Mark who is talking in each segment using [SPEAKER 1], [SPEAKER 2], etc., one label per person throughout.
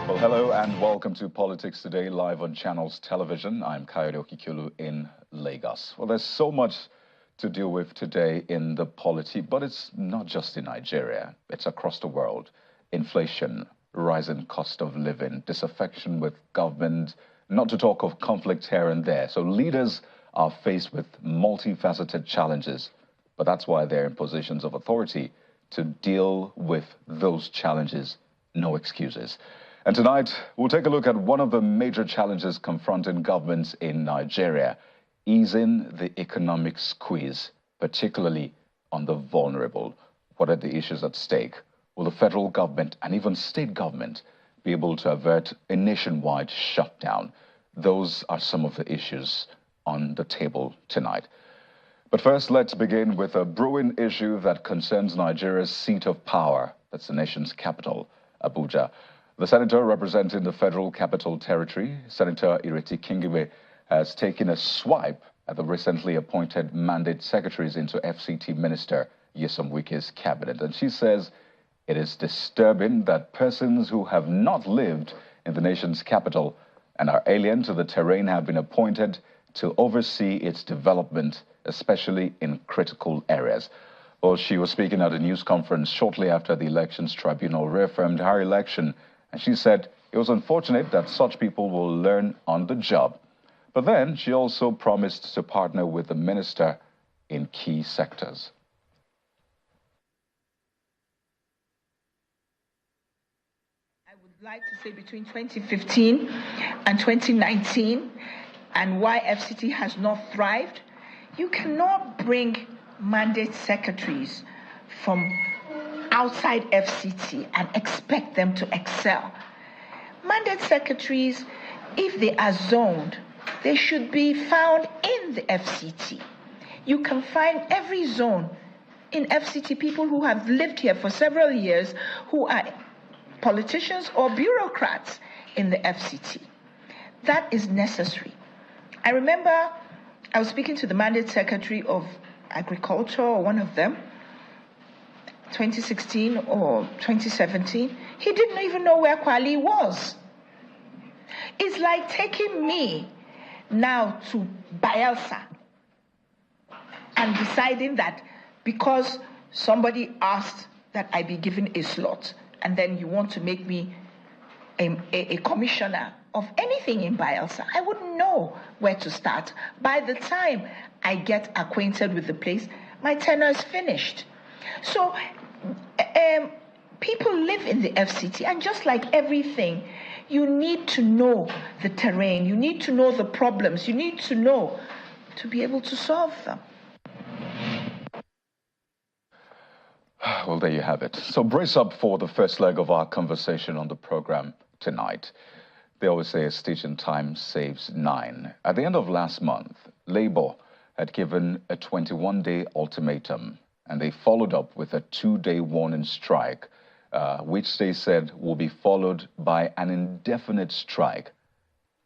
[SPEAKER 1] Well, hello and welcome to Politics Today live on Channels Television. I'm Kayode Okikulu in Lagos. Well, there's so much to deal with today in the polity, but it's not just in Nigeria. It's across the world. Inflation, rising cost of living, disaffection with government, not to talk of conflicts here and there. So leaders are faced with multifaceted challenges, but that's why they're in positions of authority to deal with those challenges. No excuses. And tonight, we'll take a look at one of the major challenges confronting governments in Nigeria, easing the economic squeeze, particularly on the vulnerable. What are the issues at stake? Will the federal government and even state government be able to avert a nationwide shutdown? Those are some of the issues on the table tonight. But first, let's begin with a brewing issue that concerns Nigeria's seat of power. That's the nation's capital, Abuja. The senator representing the Federal Capital Territory, Senator Eti-Osa, has taken a swipe at the recently appointed mandate secretaries into FCT Minister Nyesom Wike's cabinet. And she says it is disturbing that persons who have not lived in the nation's capital and are alien to the terrain have been appointed to oversee its development, especially in critical areas. Well, she was speaking at a news conference shortly after the Elections Tribunal reaffirmed her election. And she said it was unfortunate that such people will learn on the job. But then she also promised to partner with the minister in key sectors.
[SPEAKER 2] I would like to say between 2015 and 2019 and why FCT has not thrived, you cannot bring mandate secretaries from outside FCT and expect them to excel. Mandate secretaries, if they are zoned, they should be found in the FCT. You can find every zone in FCT people who have lived here for several years, who are politicians or bureaucrats in the FCT. That is necessary. I remember I was speaking to the mandate secretary of Agriculture, or one of them, 2016 or 2017, he didn't even know where Kwali was. It's like taking me now to Bayelsa and deciding that because somebody asked that I be given a slot, and then you want to make me a commissioner of anything in Bayelsa, I wouldn't know where to start. By the time I get acquainted with the place, my tenure is finished. So people live in the FCT, and just like everything, you need to know the terrain, you need to know the problems, you need to know to be able to solve them.
[SPEAKER 1] Well, there you have it. So brace up for the first leg of our conversation on the program tonight. They always say a stitch in time saves 9. At the end of last month, Labour had given a 21-day ultimatum, and they followed up with a 2-day warning strike, which they said will be followed by an indefinite strike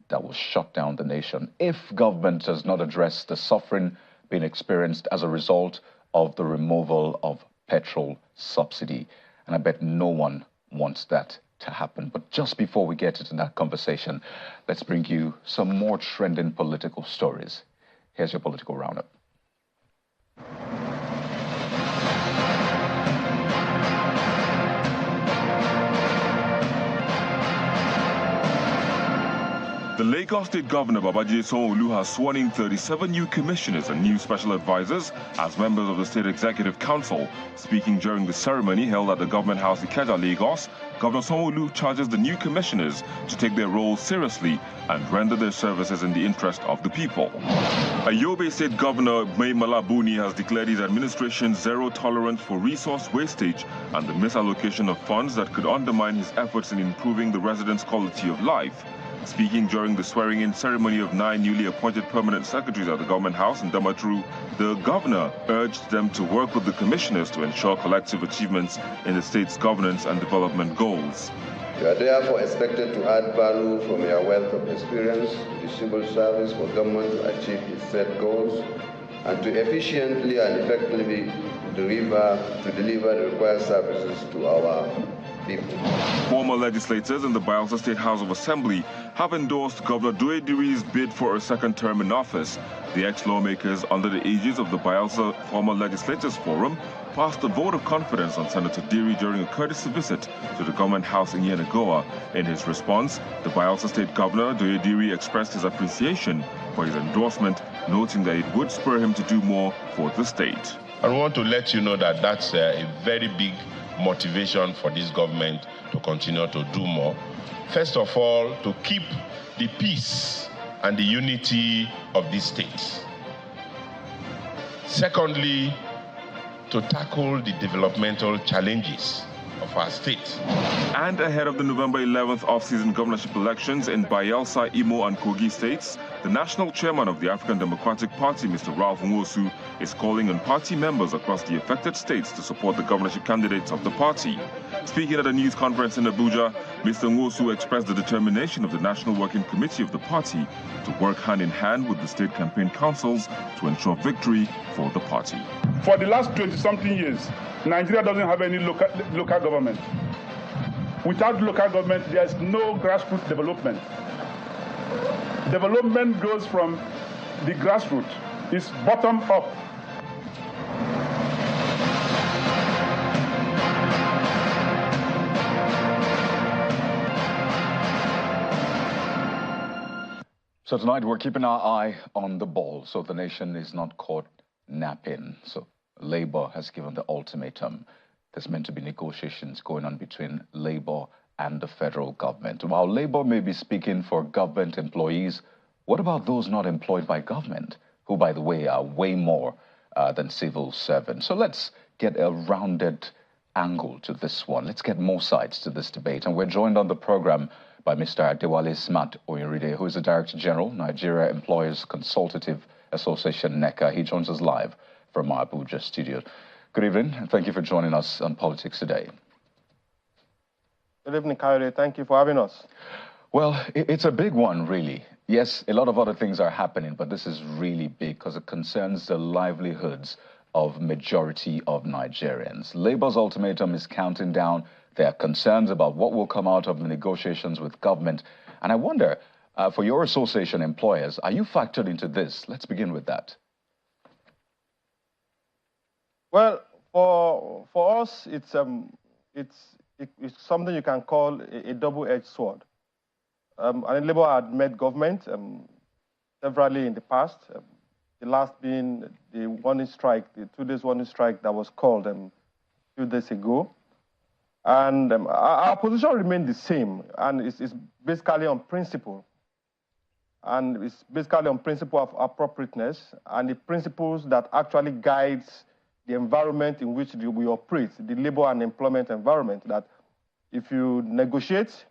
[SPEAKER 1] that will shut down the nation if government does not address the suffering being experienced as a result of the removal of petrol subsidy. And I bet no one wants that to happen. But just before we get into that conversation, let's bring you some more trending political stories. Here's your political roundup.
[SPEAKER 3] The Lagos State Governor Babajide Sanwo-Olu has sworn in 37 new commissioners and new special advisors as members of the State Executive Council. Speaking during the ceremony held at the Government House Ikeja, Lagos, Governor Sanwo-Olu charges the new commissioners to take their roles seriously and render their services in the interest of the people. Yobe State Governor Mai Mala Buni has declared his administration's zero tolerance for resource wastage and the misallocation of funds that could undermine his efforts in improving the residents' quality of life. Speaking during the swearing-in ceremony of 9 newly appointed permanent secretaries at the Government House in Damaturu, the governor urged them to work with the commissioners to ensure collective achievements in the state's governance and development goals.
[SPEAKER 4] You are therefore expected to add value from your wealth of experience to the civil service for government to achieve its set goals and to efficiently and effectively deliver the required services to our people.
[SPEAKER 3] Former legislators in the Bayelsa State House of Assembly have endorsed Governor Doediri's bid for a second term in office. The ex-lawmakers under the aegis of the Bayelsa Former Legislators Forum passed a vote of confidence on Senator Diri during a courtesy visit to the government house in Yenagoa. In his response, the Bayelsa State Governor, Doediri, expressed his appreciation for his endorsement, noting that it would spur him to do more for the state.
[SPEAKER 5] I want to let you know that that's a very big motivation for this government to continue to do more. First of all, to keep the peace and the unity of this state. Secondly, to tackle the developmental challenges of our state.
[SPEAKER 3] And ahead of the November 11th off-season governorship elections in Bayelsa, Imo, and Kogi states, the national chairman of the African Democratic Party, Mr. Ralph Nwosu, is calling on party members across the affected states to support the governorship candidates of the party. Speaking at a news conference in Abuja, Mr. Nwosu expressed the determination of the National Working Committee of the party to work hand in hand with the state campaign councils to ensure victory for the party.
[SPEAKER 6] For the last 20-something years, Nigeria doesn't have any local government. Without local government, there's no grassroots development. Development goes from the grassroots. It's bottom up.
[SPEAKER 1] So tonight we're keeping our eye on the ball so the nation is not caught napping. So Labour has given the ultimatum. There's meant to be negotiations going on between Labour and the federal government. While Labour may be speaking for government employees, what about those not employed by government, who, by the way, are way more than civil servants? So let's get a rounded angle to this one. Let's get more sides to this debate. And we're joined on the program by Mr. Adewale Smart Oyinride, who is the Director General, Nigeria Employers Consultative Association, NECA. He joins us live from our Abuja studio. Good evening, and thank you for joining us on Politics Today.
[SPEAKER 7] Good evening, Kayode. Thank you for having us.
[SPEAKER 1] Well, it's a big one, really. Yes, a lot of other things are happening, but this is really big because it concerns the livelihoods of majority of Nigerians. Labour's ultimatum is counting down. There are concerns about what will come out of the negotiations with government. And I wonder, for your association employers, are you factored into this? Let's begin with that.
[SPEAKER 7] Well, for us, it's something you can call a double-edged sword. And Labour had met government severally in the past. The last being the warning strike, the 2 days warning strike that was called a few days ago. And our position remained the same, and it's basically on principle. And it's basically on principle of appropriateness and the principles that actually guides the environment in which we operate, the labor and employment environment, that if you negotiate,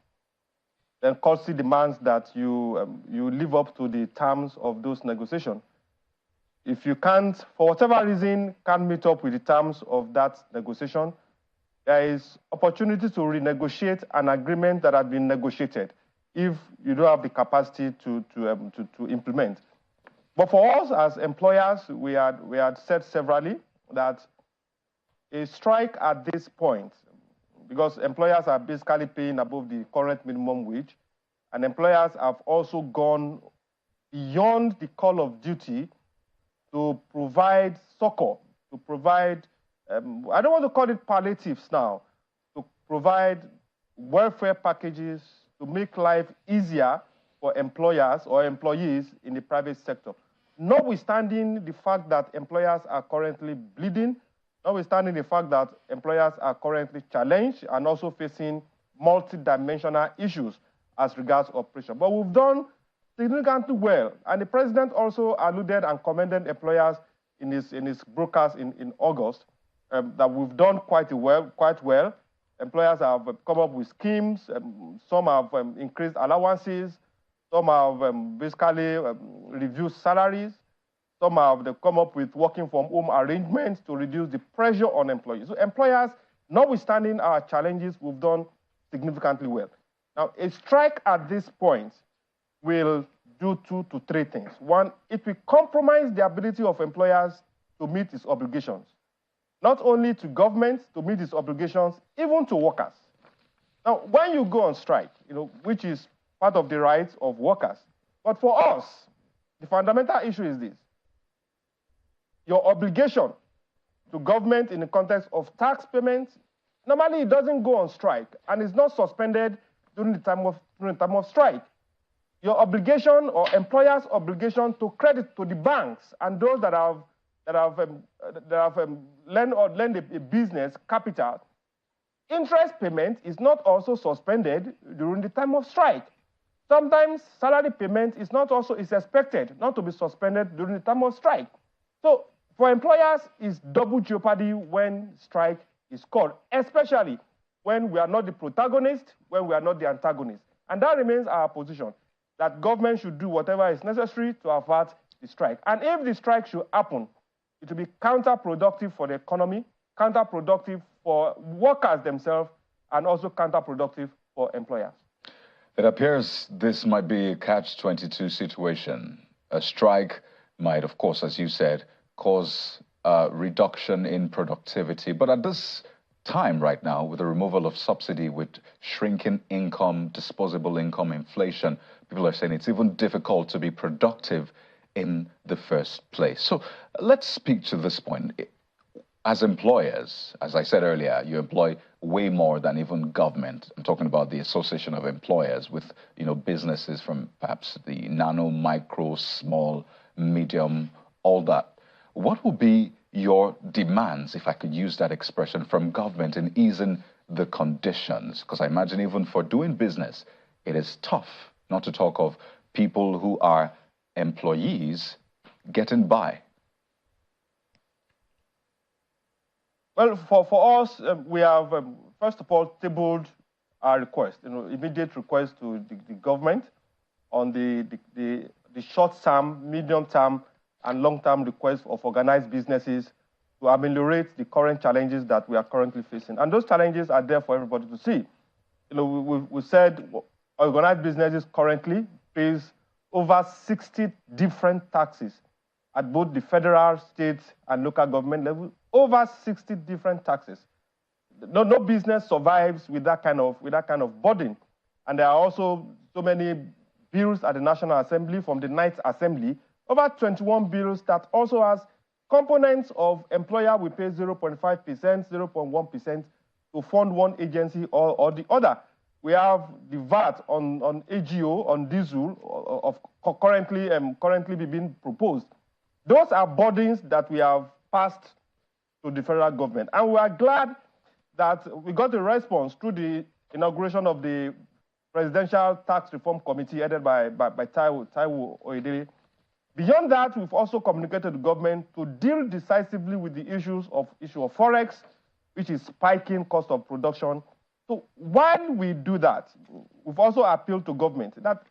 [SPEAKER 7] then courtesy demands that you live up to the terms of those negotiations. If you can't, for whatever reason, can't meet up with the terms of that negotiation, there is opportunity to renegotiate an agreement that had been negotiated if you don't have the capacity to implement. But for us as employers, we had said severally that a strike at this point, because employers are basically paying above the current minimum wage, and employers have also gone beyond the call of duty to provide succor, to provide, I don't want to call it palliatives now, to provide welfare packages to make life easier for employers or employees in the private sector. Notwithstanding the fact that employers are currently bleeding, notwithstanding the fact that employers are currently challenged and also facing multidimensional issues as regards operation. But we've done significantly well. And the president also alluded and commended employers in his broadcast in August that we've done quite well. Employers have come up with schemes. Some have increased allowances. Some have basically reduced salaries. Some have come up with working from home arrangements to reduce the pressure on employees. So employers, notwithstanding our challenges, we've done significantly well. Now, a strike at this point will do 2 to 3 things. One, it will compromise the ability of employers to meet its obligations, not only to government to meet its obligations, even to workers. Now, when you go on strike, which is part of the rights of workers, but for us, the fundamental issue is this. Your obligation to government in the context of tax payments, normally it doesn't go on strike and is not suspended during the time of strike. Your obligation or employer's obligation to credit to the banks and those that have lend a business capital, interest payment is not also suspended during the time of strike. Sometimes salary payment is expected not to be suspended during the time of strike. So for employers, it's double jeopardy when strike is called, especially when we are not the protagonist, when we are not the antagonist. And that remains our position, that government should do whatever is necessary to avert the strike. And if the strike should happen, it will be counterproductive for the economy, counterproductive for workers themselves, and also counterproductive for employers.
[SPEAKER 1] It appears this might be a catch-22 situation. A strike might, of course, as you said, cause a reduction in productivity. But at this time right now, with the removal of subsidy, with shrinking income, disposable income, inflation, people are saying it's even difficult to be productive in the first place. So let's speak to this point. As employers, as I said earlier, you employ way more than even government. I'm talking about the Association of Employers with, businesses from perhaps the nano, micro, small, medium, all that. What will be your demands, if I could use that expression, from government in easing the conditions? Because I imagine even for doing business, it is tough, not to talk of people who are employees getting by.
[SPEAKER 7] Well, for us, we have, first of all, tabled our request, immediate request to the government on the short-term, medium-term, and long-term request of organized businesses to ameliorate the current challenges that we are currently facing. And those challenges are there for everybody to see. We said organized businesses currently pays over 60 different taxes at both the federal, state, and local government level. Over 60 different taxes. No business survives with that kind of burden. And there are also so many bills at the National Assembly, from the Ninth Assembly, over 21 bills that also has components of employer will pay 0.5%, 0.1% to fund one agency or the other. We have the VAT on AGO, on diesel, currently being proposed. Those are burdens that we have passed to the federal government. And we are glad that we got a response through the inauguration of the Presidential Tax Reform Committee headed by Taiwo Oyedele. Beyond that, we've also communicated to the government to deal decisively with the issue of forex, which is spiking cost of production. So while we do that, we've also appealed to government that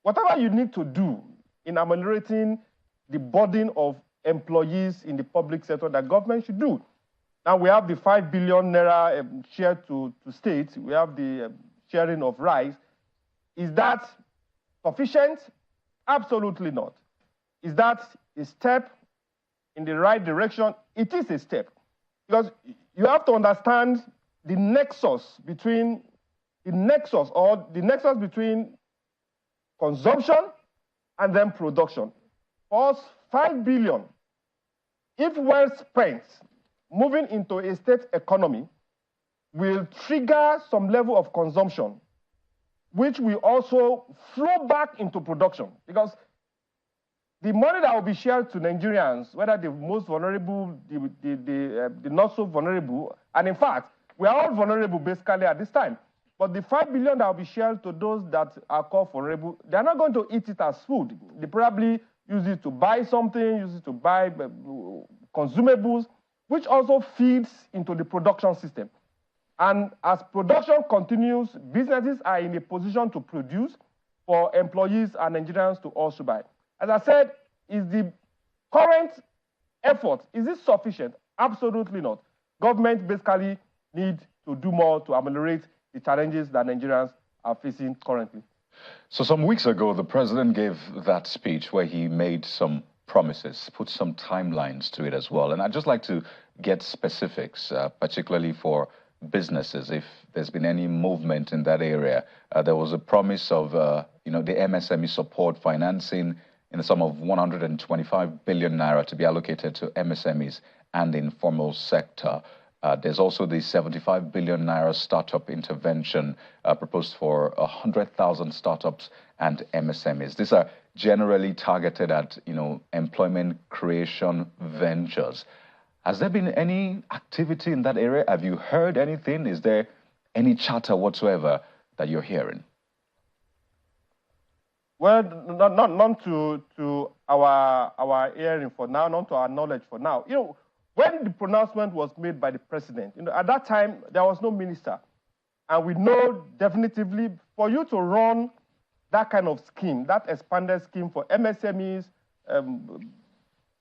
[SPEAKER 7] whatever you need to do in ameliorating the burden of employees in the public sector, that government should do. Now we have the 5 billion naira shared to states. We have the sharing of rice. Is that sufficient? Absolutely not. Is that a step in the right direction? It is a step. Because you have to understand the nexus between consumption and then production. For us, 5 billion, if well spent, moving into a state economy, will trigger some level of consumption, which will also flow back into production. Because the money that will be shared to Nigerians, whether the most vulnerable, the not so vulnerable, and in fact, we are all vulnerable basically at this time. But the 5 billion that will be shared to those that are called vulnerable, they're not going to eat it as food. They probably use it to buy something, use it to buy consumables, which also feeds into the production system. And as production continues, businesses are in a position to produce for employees and Nigerians to also buy. As I said, is the current effort, is it sufficient? Absolutely not. Government basically need to do more to ameliorate the challenges that Nigerians are facing currently.
[SPEAKER 1] So some weeks ago, the president gave that speech where he made some promises, put some timelines to it as well. And I'd just like to get specifics, particularly for businesses, if there's been any movement in that area. There was a promise of, the MSME support financing in the sum of 125 billion naira to be allocated to MSMEs and the informal sector. There's also the 75 billion naira startup intervention proposed for 100,000 startups and MSMEs. These are generally targeted at, employment creation ventures. Has there been any activity in that area? Have you heard anything? Is there any chatter whatsoever that you're hearing?
[SPEAKER 7] Well, none to our hearing for now, none to our knowledge for now. When the pronouncement was made by the president, at that time, there was no minister. And we know definitively for you to run that kind of scheme, that expanded scheme for MSMEs,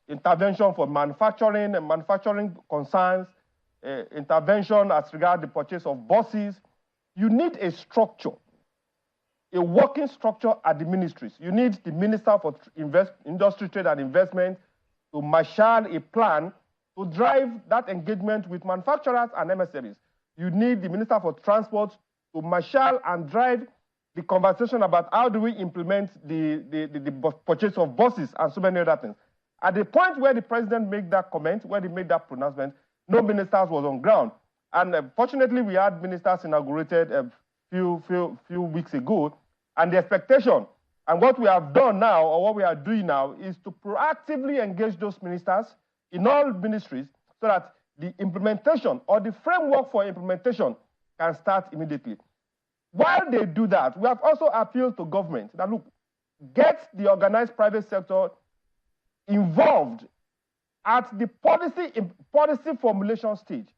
[SPEAKER 7] intervention for manufacturing and manufacturing concerns, intervention as regards the purchase of buses, you need a structure, a working structure at the ministries. You need the Minister for Industry, Trade and Investment to marshal a plan to drive that engagement with manufacturers and MSMEs. You need the Minister for Transport to marshal and drive the conversation about how do we implement the purchase of buses and so many other things. At the point where the president made that comment, where he made that pronouncement, no ministers was on ground. And fortunately, we had ministers inaugurated a few weeks ago. And the expectation, and what we have done now, or what we are doing now, is to proactively engage those ministers in all ministries so that the implementation or the framework for implementation can start immediately. While they do that, we have also appealed to government that, look, get the organized private sector involved at the policy formulation stage.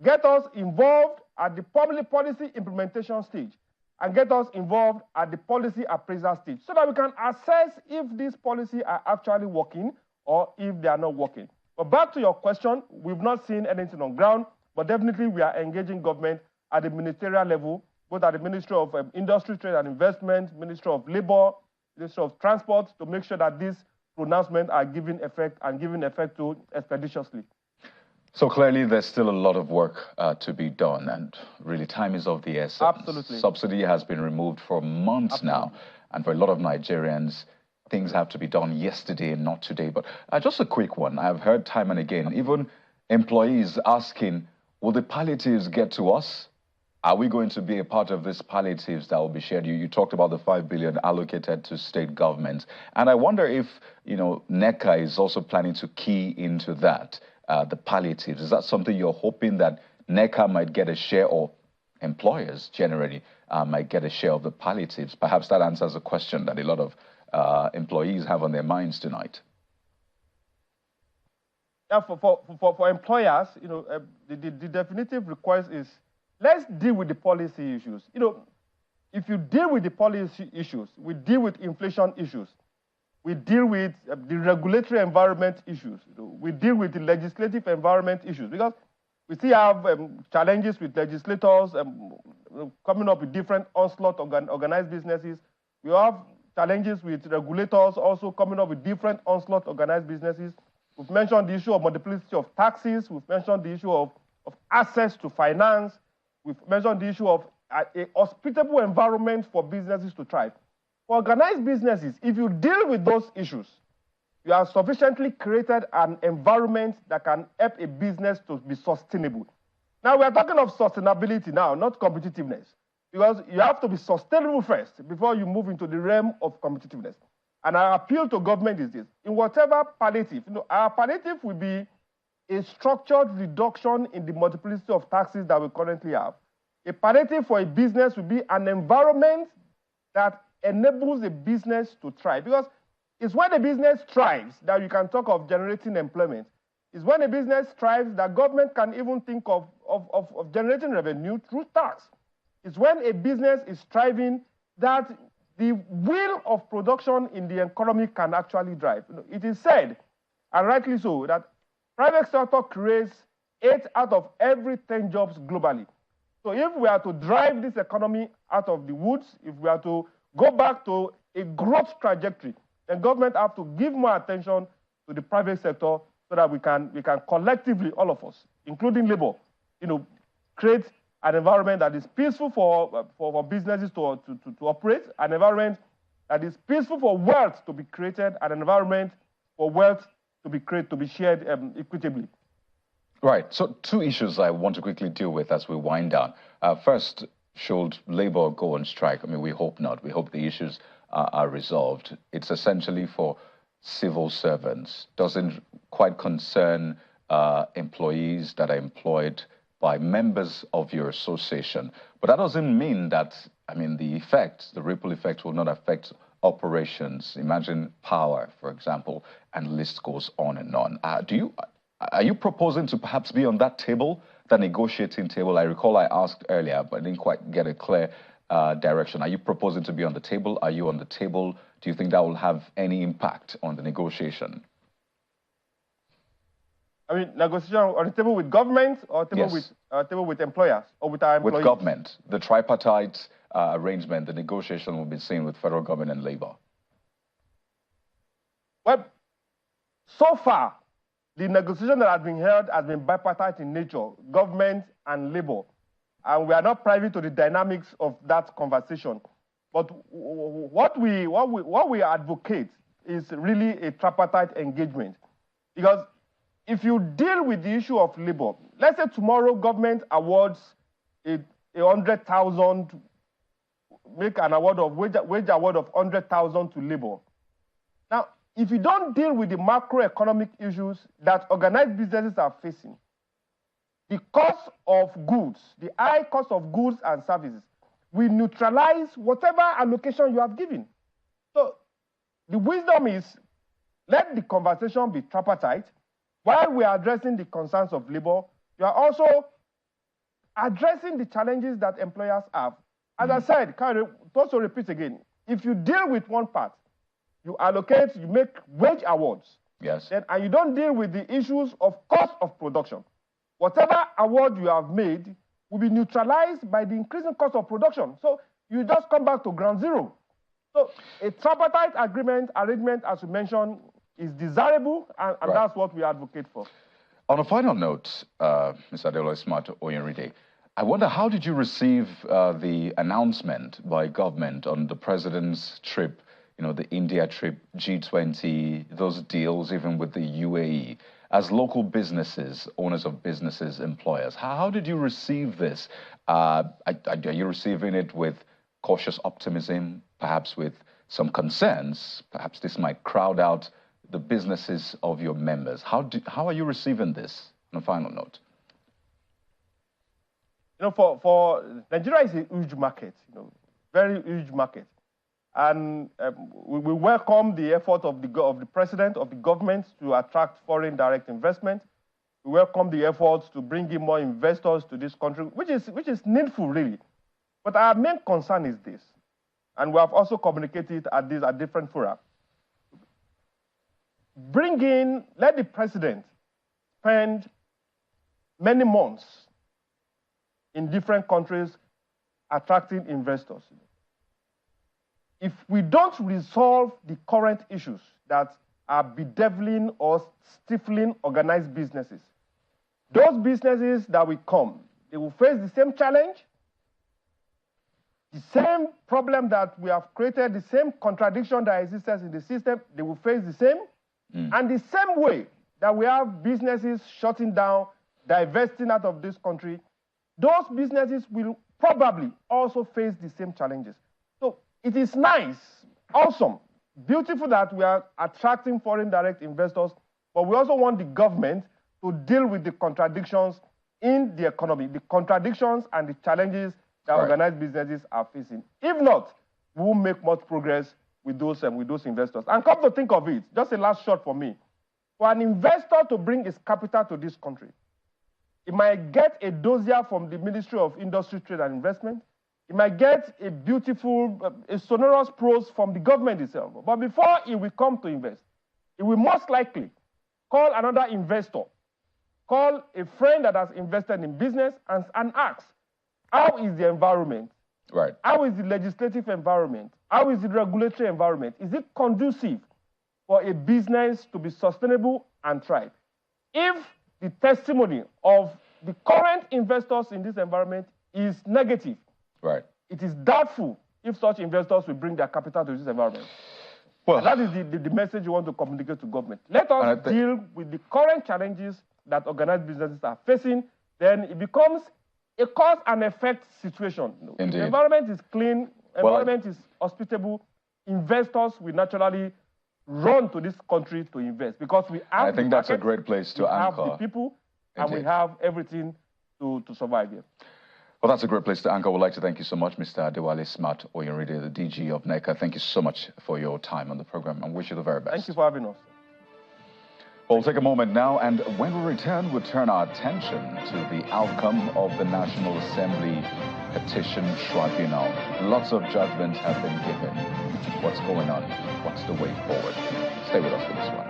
[SPEAKER 7] Get us involved at the public policy implementation stage and get us involved at the policy appraisal stage so that we can assess if these policies are actually working or if they are not working. But back to your question, we've not seen anything on ground, but definitely we are engaging government at the ministerial level, both at the Ministry of Industry, Trade and Investment, Ministry of Labor, Ministry of Transport, to make sure that these pronouncements are given effect to expeditiously.
[SPEAKER 1] So clearly there's still a lot of work to be done, and really time is of the essence.
[SPEAKER 7] Absolutely.
[SPEAKER 1] Subsidy has been removed for months now, and for a lot of Nigerians, things have to be done yesterday and not today. But just a quick one. I've heard time and again, even employees asking, will the palliatives get to us? Are we going to be a part of these palliatives that will be shared? You talked about the 5 billion allocated to state governments. And I wonder if, NECA is also planning to key into that, the palliatives. Is that something you're hoping that NECA might get a share, or employers generally might get a share of the palliatives? Perhaps that answers a question that a lot of employees have on their minds tonight.
[SPEAKER 7] Yeah, for employers, the definitive request is, let's deal with the policy issues. If you deal with the policy issues, we deal with inflation issues, we deal with the regulatory environment issues, we deal with the legislative environment issues, because we still have challenges with legislators coming up with different onslaught organized businesses. We have challenges with regulators also coming up with different onslaught organized businesses. We've mentioned the issue of multiplicity of taxes. We've mentioned the issue of access to finance. We've mentioned the issue of a hospitable environment for businesses to thrive. For organized businesses, if you deal with those issues, you have sufficiently created an environment that can help a business to be sustainable. Now, we are talking of sustainability now, not competitiveness, because you have to be sustainable first before you move into the realm of competitiveness. And our appeal to government is this: in whatever palliative, our palliative will be a structured reduction in the multiplicity of taxes that we currently have. A palliative for a business will be an environment that enables a business to thrive. Because it's when a business thrives that you can talk of generating employment. It's when a business thrives that government can even think of generating revenue through tax. It's when a business is thriving that the wheel of production in the economy can actually drive. It is said, and rightly so, that private sector creates 8 out of every 10 jobs globally. So if we are to drive this economy out of the woods, if we are to go back to a growth trajectory, then government have to give more attention to the private sector so that we can collectively, all of us, including labor, create an environment that is peaceful for businesses to operate, an environment that is peaceful for wealth to be created, and an environment for wealth to be shared equitably.
[SPEAKER 1] Right. So two issues I want to quickly deal with as we wind down. First, should labor go on strike? I mean, we hope not. We hope the issues are resolved. It's essentially for civil servants. Doesn't quite concern employees that are employed by members of your association. But that doesn't mean that, I mean, the ripple effect will not affect operations. Imagine power, for example, and the list goes on and on. Are you proposing to perhaps be on that table, the negotiating table? I recall I asked earlier, but I didn't quite get a clear direction. Are you proposing to be on the table? Are you on the table? Do you think that will have any impact on the negotiation?
[SPEAKER 7] I mean, negotiation on the table with government or table with employers or with our employees?
[SPEAKER 1] With government. The tripartite arrangement, the negotiation will be seen with federal government and labor.
[SPEAKER 7] Well, so far, the negotiation that has been held has been bipartite in nature, government and labor. And we are not privy to the dynamics of that conversation. But what we advocate is really a tripartite engagement. Because if you deal with the issue of labor, let's say tomorrow government awards 100,000, make an award of wage award of 100,000 to labor. Now, if you don't deal with the macroeconomic issues that organized businesses are facing, the cost of goods, the high cost of goods and services, will neutralize whatever allocation you have given. So the wisdom is, let the conversation be tripartite. While we are addressing the concerns of labor, you are also addressing the challenges that employers have. As I said, to also repeat again, if you deal with one part, you allocate, you make wage awards.
[SPEAKER 1] Yes.
[SPEAKER 7] And you don't deal with the issues of cost of production. Whatever award you have made will be neutralized by the increasing cost of production. So you just come back to ground zero. So a tripartite arrangement, as you mentioned, is desirable, and right. That's what we advocate for.
[SPEAKER 1] On a final note, Mr. Adeola Smart Oyenride, I wonder, how did you receive the announcement by government on the president's trip, the India trip, G20, those deals, even with the UAE, as local businesses, owners of businesses, employers? How did you receive this? Are you receiving it with cautious optimism, perhaps with some concerns? Perhaps this might crowd out the businesses of your members. How are you receiving this, on a final note?
[SPEAKER 7] For Nigeria is a huge market, very huge market. And we welcome the effort of the president, of the government, to attract foreign direct investment. We welcome the efforts to bring in more investors to this country, which is needful, really. But our main concern is this, and we have also communicated at different fora. Let the president spend many months in different countries attracting investors. If we don't resolve the current issues that are bedeviling or stifling organized businesses, those businesses that will come, they will face the same challenge, the same problem that we have created, the same contradiction that exists in the system, they will face the same. And the same way that we have businesses shutting down, divesting out of this country, those businesses will probably also face the same challenges. So it is nice, awesome, beautiful that we are attracting foreign direct investors, but we also want the government to deal with the contradictions in the economy, the contradictions and the challenges that organized businesses are facing. If not, we will make much progress with those investors. And come to think of it, just a last shot for me. For an investor to bring his capital to this country, it might get a dossier from the Ministry of Industry, Trade and Investment. It might get a beautiful, a sonorous prose from the government itself. But before it will come to invest, it will most likely call another investor, call a friend that has invested in business and ask, how is the environment?
[SPEAKER 1] Right.
[SPEAKER 7] How is the legislative environment? How is the regulatory environment? Is it conducive for a business to be sustainable and thrive? If the testimony of the current investors in this environment is negative,
[SPEAKER 1] right,
[SPEAKER 7] it is doubtful if such investors will bring their capital to this environment. Well, and that is the message you want to communicate to government. Let us deal with the current challenges that organized businesses are facing. Then it becomes a cause and effect situation. If the environment is clean, environment is hospitable, investors will naturally run to this country to invest because we have. I think that's a great place to anchor. We have the people, and we have everything to survive here.
[SPEAKER 1] Well, that's a great place to anchor. I would like to thank you so much, Mr. Adewale Smart Oyenride, the DG of NECA. Thank you so much for your time on the program and wish you the very best.
[SPEAKER 7] Thank you for having us.
[SPEAKER 1] We'll take a moment now, and when we return, we'll turn our attention to the outcome of the National Assembly Petition Tribunal. Lots of judgments have been given. What's going on? What's the way forward? Stay with us for this one.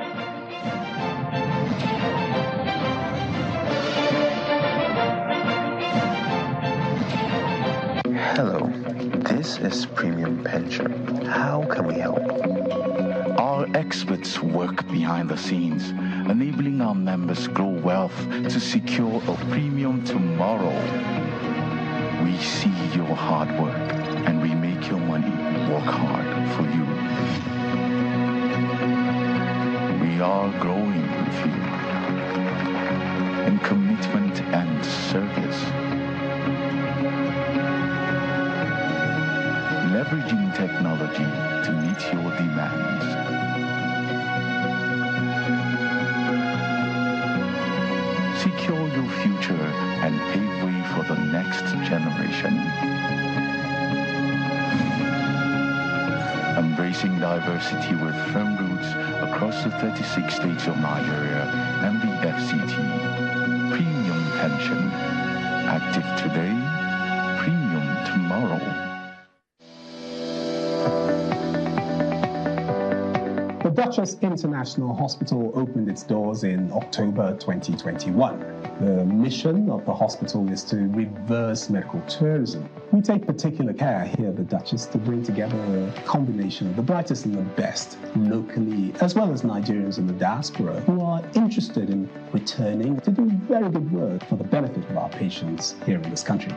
[SPEAKER 8] Hello, this is Premium Pension. How can we help?
[SPEAKER 9] Our experts work behind the scenes, enabling our members grow wealth to secure a premium tomorrow. We see your hard work and we make your money work hard for you. We are growing with you in commitment and service. Leveraging technology to meet your demands. Secure your future and pave way for the next generation. Embracing diversity with firm roots across the 36 states of Nigeria and the FCT. Premium Pension. Active today, premium tomorrow.
[SPEAKER 10] The Duchess International Hospital opened its doors in October 2021. The mission of the hospital is to reverse medical tourism. We take particular care here at the Duchess to bring together a combination of the brightest and the best locally, as well as Nigerians in the diaspora who are interested in returning to do very good work for the benefit of our patients here in this country.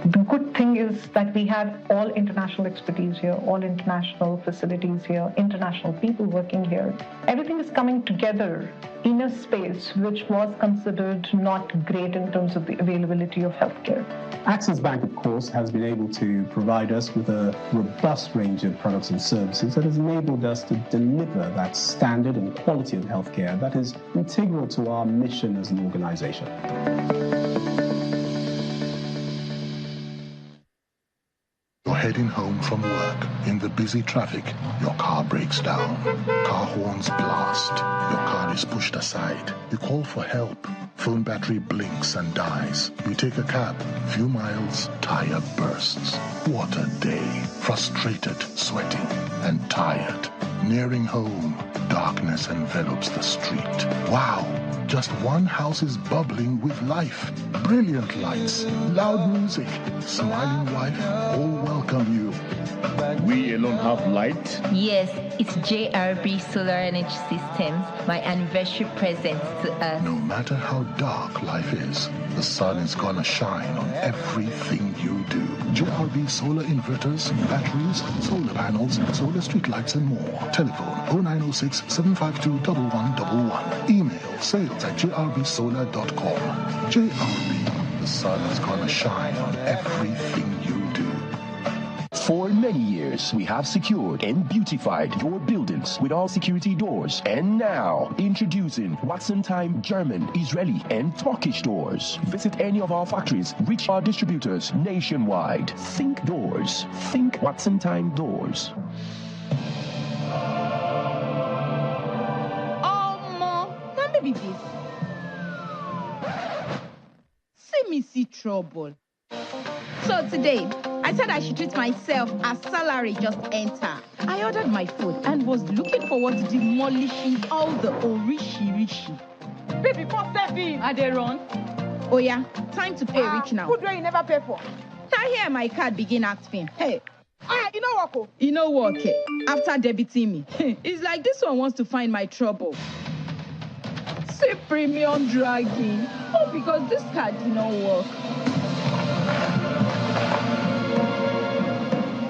[SPEAKER 11] The good thing is that we have all international expertise here, all international facilities here, international people working here. Everything is coming together in a space which was considered not great in terms of the availability of healthcare.
[SPEAKER 10] Access Bank, of course, has been able to provide us with a robust range of products and services that has enabled us to deliver that standard and quality of healthcare that is integral to our mission as an organization.
[SPEAKER 12] Heading home from work, in the busy traffic, your car breaks down. Car horns blast. Your car is pushed aside. You call for help. Phone battery blinks and dies. You take a cab. Few miles, tire bursts. What a day. Frustrated, sweating, and tired. Nearing home, darkness envelops the street. Wow! Just one house is bubbling with life. Brilliant lights, loud music, smiling wife, all welcome you.
[SPEAKER 13] We alone have light?
[SPEAKER 14] Yes, it's JRB Solar Energy Systems, my anniversary present to us.
[SPEAKER 12] No matter how dark life is, the sun is gonna shine on everything you do. JRB solar inverters, batteries, solar panels, solar street lights, and more. Telephone 0906 752 1111. Email sales@jrbsolar.com. JRB, the sun is gonna shine on everything you do.
[SPEAKER 15] For many years, we have secured and beautified your buildings with all security doors. And now, introducing Watson Time German, Israeli, and Turkish doors. Visit any of our factories, reach our distributors nationwide. Think doors. Think Watson Time doors.
[SPEAKER 16] Now maybe this. See me see trouble. So today, I said I should treat myself as salary just enter. I ordered my food and was looking forward to demolishing all the orishi.
[SPEAKER 17] Baby, for serving. Are they run?
[SPEAKER 16] Oh yeah, time to pay rich now.
[SPEAKER 17] Food where you never pay for.
[SPEAKER 16] Now here my card begin asking. Hey, You know what? You know what? After debiting me, it's like this one wants to find my trouble. Say premium dragging. Oh, because this card did not work.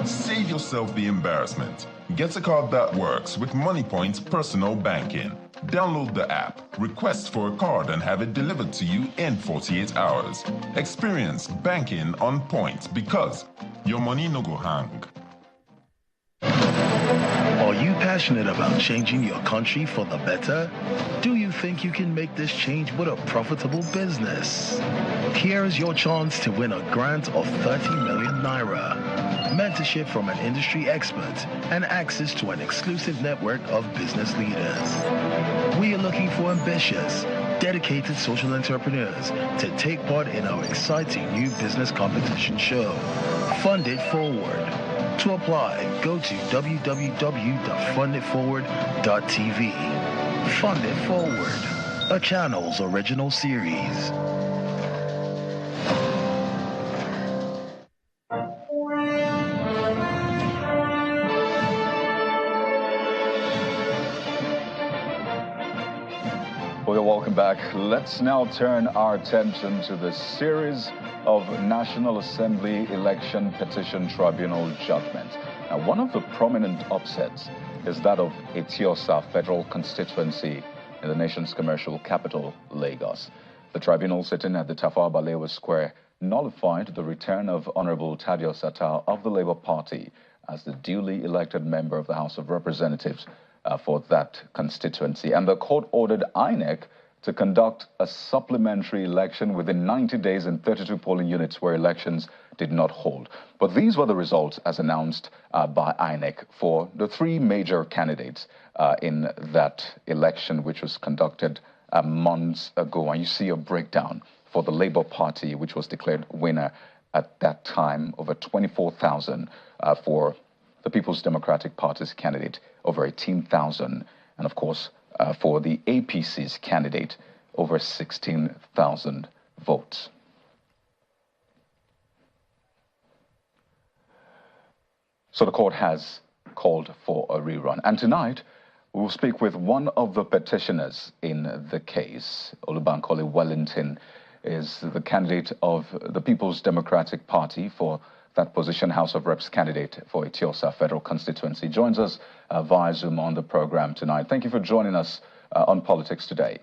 [SPEAKER 18] Save yourself the embarrassment. Get a card that works with MoneyPoint's personal banking. Download the app, request for a card and have it delivered to you in 48 hours. Experience banking on point because your money no go hang.
[SPEAKER 19] Are you passionate about changing your country for the better? Do you think you can make this change with a profitable business? Here is your chance to win a grant of 30 million naira, mentorship from an industry expert, and access to an exclusive network of business leaders. We are looking for ambitious, dedicated social entrepreneurs to take part in our exciting new business competition show, Fund It Forward. To apply, go to www.funditforward.tv. Fund It Forward, a channel's original series.
[SPEAKER 1] Well, welcome back. Let's now turn our attention to the series of National Assembly Election Petition Tribunal judgments. Now, one of the prominent upsets is that of Eti-Osa federal constituency in the nation's commercial capital, Lagos. The tribunal sitting at the Tafawa Balewa Square nullified the return of Honorable Thaddeus Attal of the Labour Party as the duly elected member of the House of Representatives for that constituency. And the court ordered INEC to conduct a supplementary election within 90 days in 32 polling units where elections did not hold. But these were the results as announced by INEC for the three major candidates in that election, which was conducted months ago. And you see a breakdown for the Labour Party, which was declared winner at that time, over 24,000 for the People's Democratic Party's candidate, over 18,000, and of course, for the APC's candidate, over 16,000 votes. So the court has called for a rerun. And tonight, we will speak with one of the petitioners in the case. Olubankole Wellington is the candidate of the People's Democratic Party for that position, House of Reps candidate for Eti-Osa federal constituency. Joins us via Zoom on the program tonight. Thank you for joining us on Politics Today.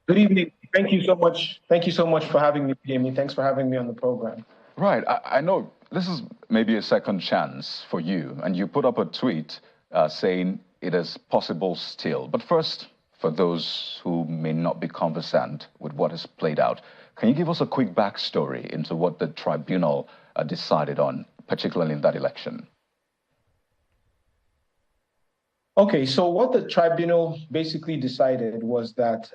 [SPEAKER 20] Good evening. Thank you so much. Thank you so much for having me, Jamie. Thanks for having me on the program.
[SPEAKER 1] Right. I know this is maybe a second chance for you, and you put up a tweet saying it is possible still. But first, for those who may not be conversant with what has played out, can you give us a quick backstory into what the tribunal decided on, particularly in that election?
[SPEAKER 20] Okay, so what the tribunal basically decided was that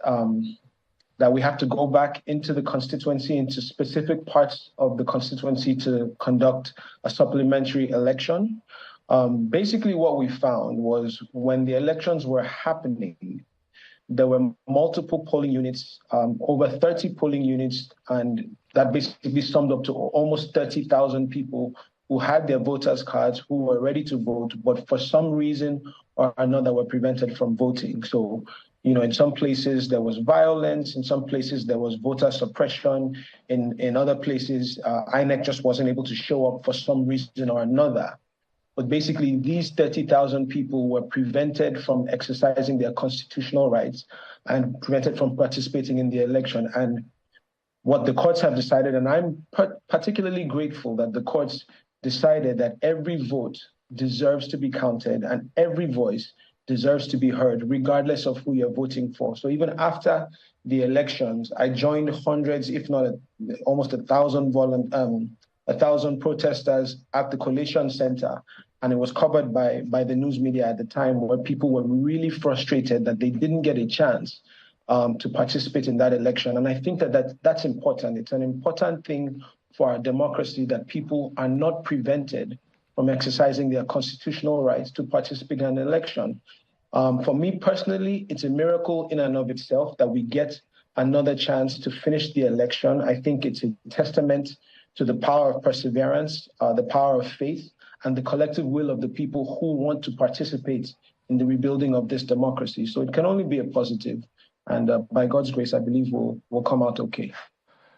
[SPEAKER 20] that we have to go back into the constituency, into specific parts of the constituency to conduct a supplementary election. Basically, what we found was when the elections were happening, there were multiple polling units, over 30 polling units, and that basically summed up to almost 30,000 people who had their voters' cards, who were ready to vote, but for some reason or another were prevented from voting. So, you know, in some places there was violence, in some places there was voter suppression, in other places INEC just wasn't able to show up for some reason or another. But basically, these 30,000 people were prevented from exercising their constitutional rights and prevented from participating in the election. And what the courts have decided, and I'm particularly grateful that the courts decided that every vote deserves to be counted and every voice deserves to be heard, regardless of who you're voting for. So even after the elections, I joined hundreds, if not almost 1,000 protesters at the Collation Center, and it was covered by the news media at the time, where people were really frustrated that they didn't get a chance to participate in that election. And I think that's important. It's an important thing for our democracy that people are not prevented from exercising their constitutional rights to participate in an election. For me personally, it's a miracle in and of itself that we get another chance to finish the election. I think it's a testament to the power of perseverance, the power of faith, and the collective will of the people who want to participate in the rebuilding of this democracy. So it can only be a positive. And by God's grace, I believe we'll come out okay.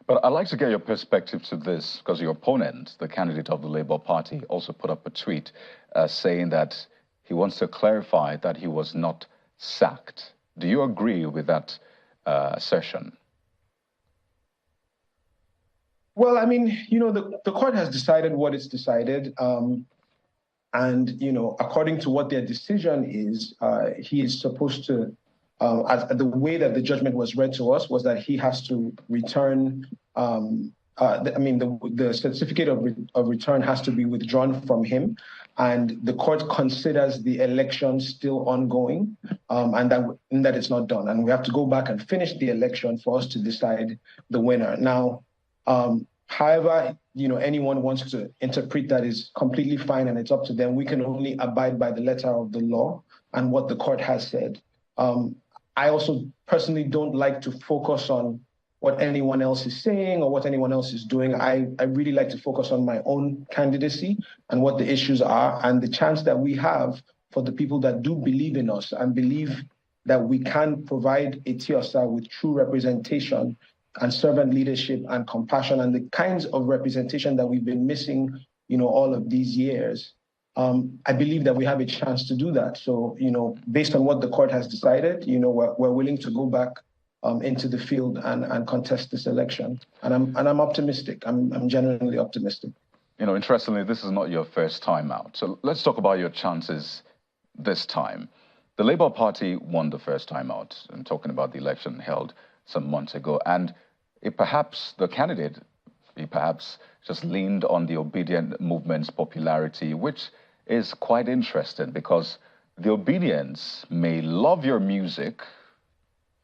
[SPEAKER 1] But I'd like to get your perspective to this, because your opponent, the candidate of the Labour Party, also put up a tweet saying that he wants to clarify that he was not sacked. Do you agree with that assertion?
[SPEAKER 20] Well, I mean, the court has decided what it's decided. And, according to what their decision is, he is supposed to, the way that the judgment was read to us was that he has to return, the certificate of return has to be withdrawn from him. And the court considers the election still ongoing, and that it's not done. And we have to go back and finish the election for us to decide the winner. Now, however, anyone wants to interpret that is completely fine, and it's up to them. We can only abide by the letter of the law and what the court has said. I also personally don't like to focus on what anyone else is saying or what anyone else is doing. I really like to focus on my own candidacy and what the issues are and the chance that we have for the people that do believe in us and believe that we can provide Eti-Osa with true representation and servant leadership and compassion and the kinds of representation that we've been missing, all of these years. I believe that we have a chance to do that. So, based on what the court has decided, we're willing to go back into the field and contest this election. And I'm optimistic. I'm genuinely optimistic.
[SPEAKER 1] Interestingly, this is not your first time out. So let's talk about your chances this time. The Labour Party won the first time out. I'm talking about the election held some months ago. And the candidate just leaned on the obedient movement's popularity, which is quite interesting because the Obedience may love your music,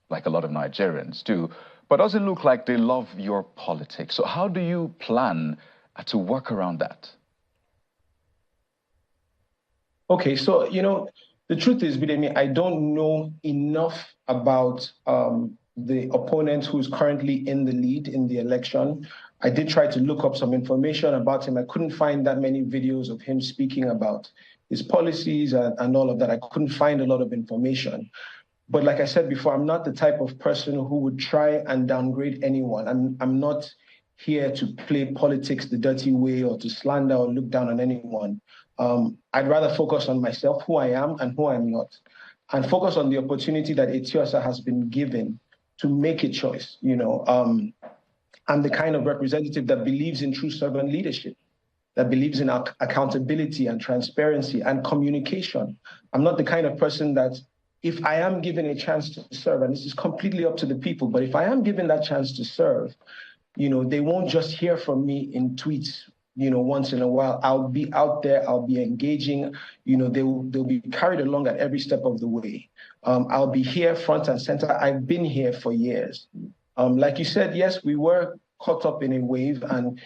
[SPEAKER 1] like a lot of Nigerians do, but doesn't look like they love your politics. So how do you plan to work around that?
[SPEAKER 20] Okay, so, the truth is, Bidemi, I don't know enough about the opponent who's currently in the lead in the election. I did try to look up some information about him. I couldn't find that many videos of him speaking about his policies and all of that. I couldn't find a lot of information. But like I said before, I'm not the type of person who would try and downgrade anyone. I'm not here to play politics the dirty way or to slander or look down on anyone. I'd rather focus on myself, who I am and who I'm not, and focus on the opportunity that Eti-Osa has been given to make a choice. I'm the kind of representative that believes in true servant leadership, that believes in accountability and transparency and communication. I'm not the kind of person that, if I am given a chance to serve, and this is completely up to the people, but if I am given that chance to serve, they won't just hear from me in tweets, once in a while. I'll be out there, I'll be engaging, they'll be carried along at every step of the way. I'll be here front and center. I've been here for years. Like you said, yes, we were caught up in a wave and,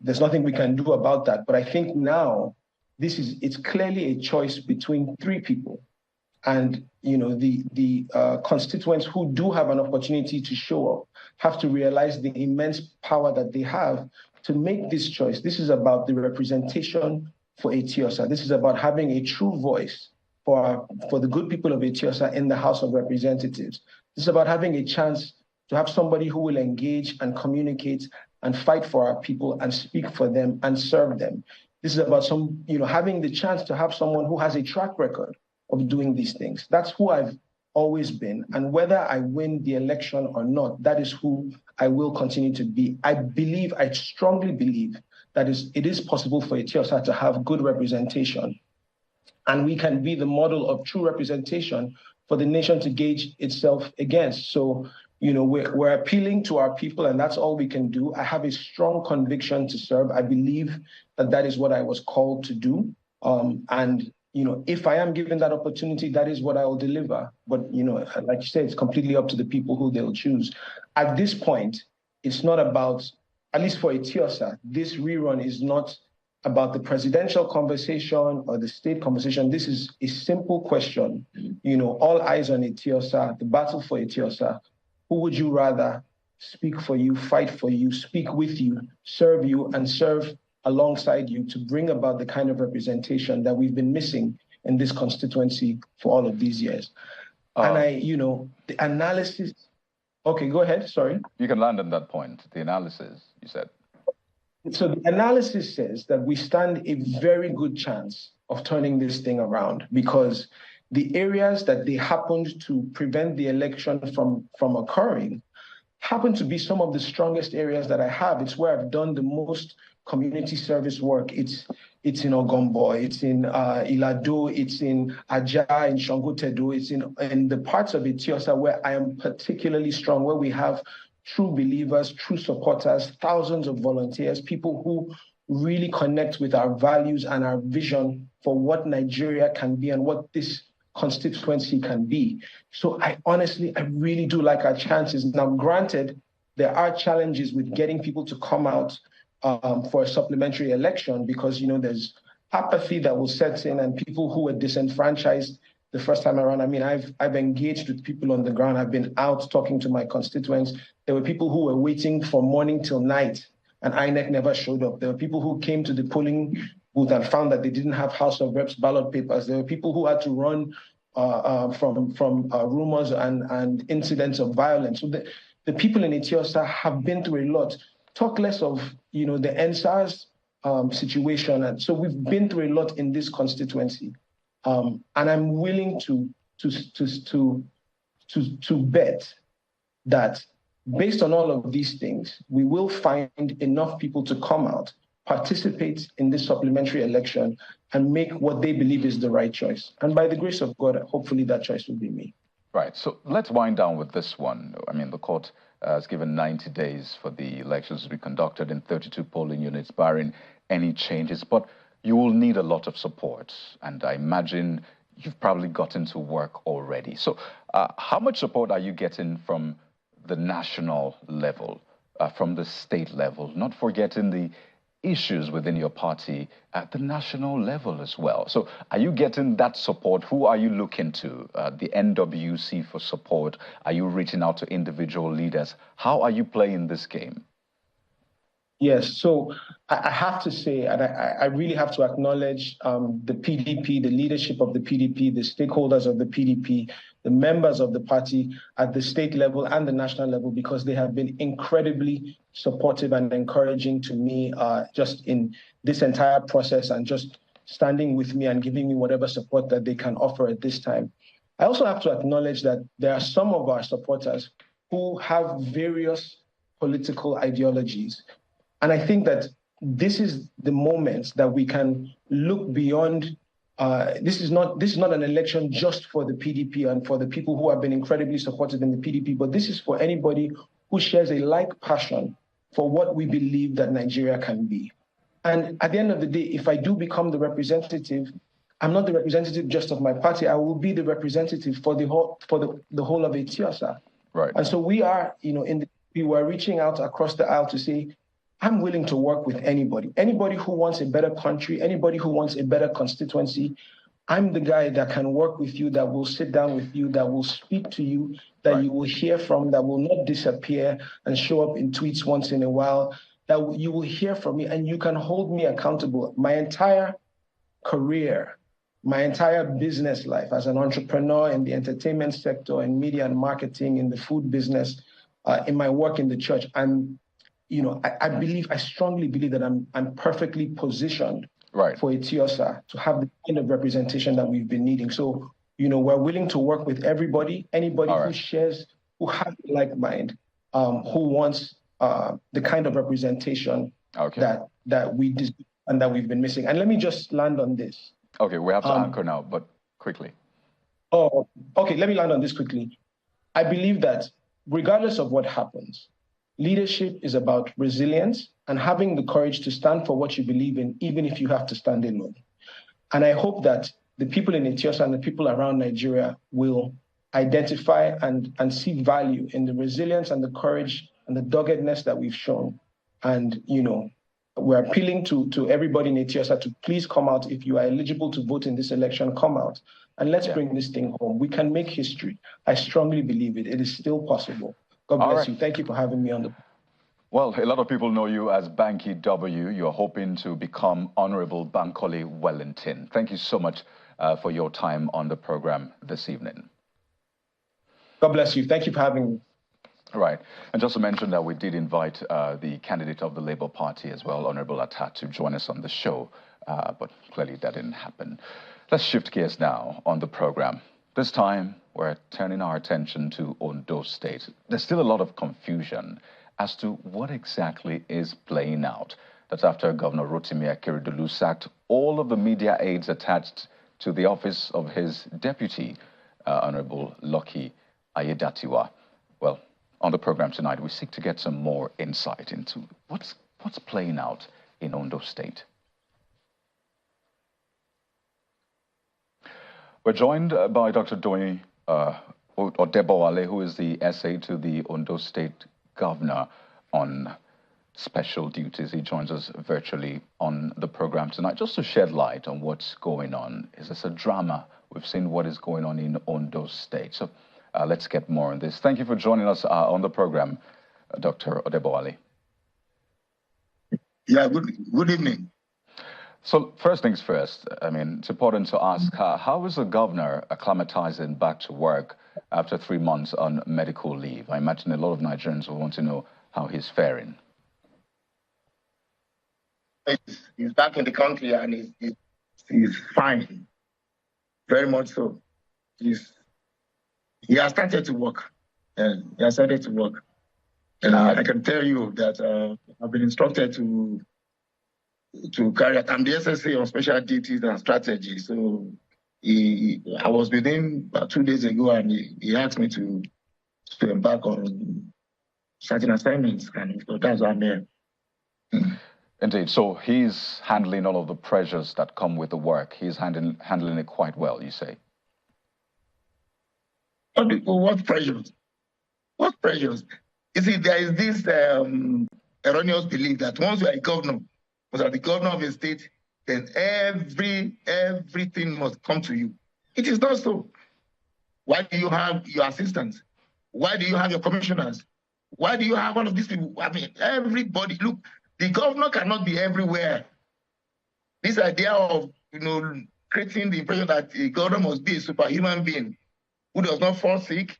[SPEAKER 20] there's nothing we can do about that. But I think now it's clearly a choice between three people. And, the constituents who do have an opportunity to show up have to realize the immense power that they have to make this choice. This is about the representation for Eti-Osa. This is about having a true voice for the good people of Eti-Osa in the House of Representatives. This is about having a chance to have somebody who will engage and communicate and fight for our people and speak for them and serve them. This is about having the chance to have someone who has a track record of doing these things. That's who I've always been. And whether I win the election or not, that is who I will continue to be. I strongly believe that it is possible for Eti-Osa to have good representation. And we can be the model of true representation for the nation to gauge itself against. So, we're appealing to our people, and that's all we can do. I have a strong conviction to serve. I believe that is what I was called to do. And if I am given that opportunity, that is what I will deliver. But, like you said, it's completely up to the people who they'll choose. At this point, it's not about, at least for Eti-Osa, this rerun is not about the presidential conversation or the state conversation. This is a simple question. All eyes on Eti-Osa, the battle for Eti-Osa. Who would you rather speak for you, fight for you, speak with you, serve and serve alongside you to bring about the kind of representation that we've been missing in this constituency for all of these years. And the analysis. Okay, go ahead. Sorry.
[SPEAKER 1] You can land on that point. The analysis, you said.
[SPEAKER 20] So the analysis says that we stand a very good chance of turning this thing around, because the areas that they happened to prevent the election from occurring happen to be some of the strongest areas that I have. It's where I've done the most community service work. It's in Ogombo, it's in Ilado, it's in Aja, in Shangotedo, it's in the parts of Eti-Osa where I am particularly strong, where we have true believers, true supporters, thousands of volunteers, people who really connect with our values and our vision for what Nigeria can be and what this constituency can be. So I really do like our chances. Now, granted, there are challenges with getting people to come out for a supplementary election, because, there's apathy that will set in, and people who were disenfranchised the first time around. I mean, I've engaged with people on the ground. I've been out talking to my constituents. There were people who were waiting from morning till night, and INEC never showed up. There were people who came to the polling booth and found that they didn't have House of Reps ballot papers. There were people who had to run from rumors and incidents of violence. So the people in Eti-Osa have been through a lot. Talk less of the NSAS situation, and so we've been through a lot in this constituency, and I'm willing to bet that based on all of these things, we will find enough people to come out, participate in this supplementary election, and make what they believe is the right choice. And by the grace of God, hopefully that choice will be me.
[SPEAKER 1] Right. So let's wind down with this one. I mean, the court has given 90 days for the elections to be conducted in 32 polling units, barring any changes. But you will need a lot of support. And I imagine you've probably gotten to work already. So how much support are you getting from the national level, from the state level, not forgetting the issues within your party at the national level as well? So are you getting that support? Who are you looking to? The NWC for support? Are you reaching out to individual leaders? How are you playing this game?
[SPEAKER 20] Yes, so I have to say, and I really have to acknowledge the PDP, the leadership of the PDP, the stakeholders of the PDP, the members of the party at the state level and the national level, because they have been incredibly supportive and encouraging to me just in this entire process, and just standing with me and giving me whatever support that they can offer at this time. I also have to acknowledge that there are some of our supporters who have various political ideologies. And I think that this is the moment that we can look beyond. This is not an election just for the PDP and for the people who have been incredibly supportive in the PDP, but this is for anybody who shares a like passion for what we believe that Nigeria can be. And at the end of the day, if I do become the representative, I'm not the representative just of my party. I will be the representative for the whole of Eti-Osa.
[SPEAKER 1] Right.
[SPEAKER 20] And so we are, we were reaching out across the aisle to say, I'm willing to work with anybody who wants a better country, anybody who wants a better constituency. I'm the guy that can work with you, that will sit down with you, that will speak to you, that you will hear from, that will not disappear and show up in tweets once in a while, that you will hear from me and you can hold me accountable. My entire career, my entire business life as an entrepreneur in the entertainment sector, in media and marketing, in the food business, in my work in the church, I strongly believe that I'm perfectly positioned for Eti-Osa to have the kind of representation that we've been needing. So, we're willing to work with anybody who shares, who has a like mind, who wants the kind of representation that we deserve and that we've been missing. And let me just land on this.
[SPEAKER 1] Okay, we have to anchor now, but quickly.
[SPEAKER 20] Oh, okay, let me land on this quickly. I believe that regardless of what happens, leadership is about resilience and having the courage to stand for what you believe in, even if you have to stand alone. And I hope that the people in Eti-Osa and the people around Nigeria will identify and see value in the resilience and the courage and the doggedness that we've shown. And, we're appealing to everybody in Eti-Osa to please come out. If you are eligible to vote in this election, come out. And let's bring this thing home. We can make history. I strongly believe it. It is still possible. God bless you. Thank you for having me on the...
[SPEAKER 1] Well, a lot of people know you as Banky W. You're hoping to become Honorable Bankole Wellington. Thank you so much for your time on the program this evening.
[SPEAKER 20] God bless you. Thank you for having me.
[SPEAKER 1] Right. And just to mention that we did invite the candidate of the Labour Party as well, Honorable Atta, to join us on the show, but clearly that didn't happen. Let's shift gears now on the program. This time, we're turning our attention to Ondo State. There's still a lot of confusion as to what exactly is playing out. That's after Governor Rotimi Akeredolu sacked all of the media aides attached to the office of his deputy, Honorable Lucky Ayedatiwa. Well, on the program tonight, we seek to get some more insight into what's playing out in Ondo State. We're joined by Dr. Doyin Odebowale, who is the SA to the Ondo State Governor on special duties. He joins us virtually on the program tonight just to shed light on what's going on. Is this a drama? We've seen what is going on in Ondo State. So let's get more on this. Thank you for joining us on the program, Dr. Odebowale.
[SPEAKER 21] Yeah, good evening.
[SPEAKER 1] So first things first, I mean, it's important to ask, how is the governor acclimatizing back to work after 3 months on medical leave? I imagine a lot of Nigerians will want to know how he's faring.
[SPEAKER 21] He's back in the country and he's fine, very much so. He has started to work. I can tell you that I've been instructed to carry out. I'm the SSA on special duties and strategy. So I was with him about 2 days ago, and he asked me to embark on certain assignments, and so that's why I'm here.
[SPEAKER 1] Indeed. So he's handling all of the pressures that come with the work. He's handling it quite well, you say?
[SPEAKER 21] What pressures? What pressures? You see, there is this erroneous belief that once you are a governor, once you are the governor of a state, then everything must come to you. It is not so. Why do you have your assistants? Why do you have your commissioners? Why do you have all of these people? I mean, everybody. Look, the governor cannot be everywhere. This idea of, creating the impression that the governor must be a superhuman being who does not fall sick,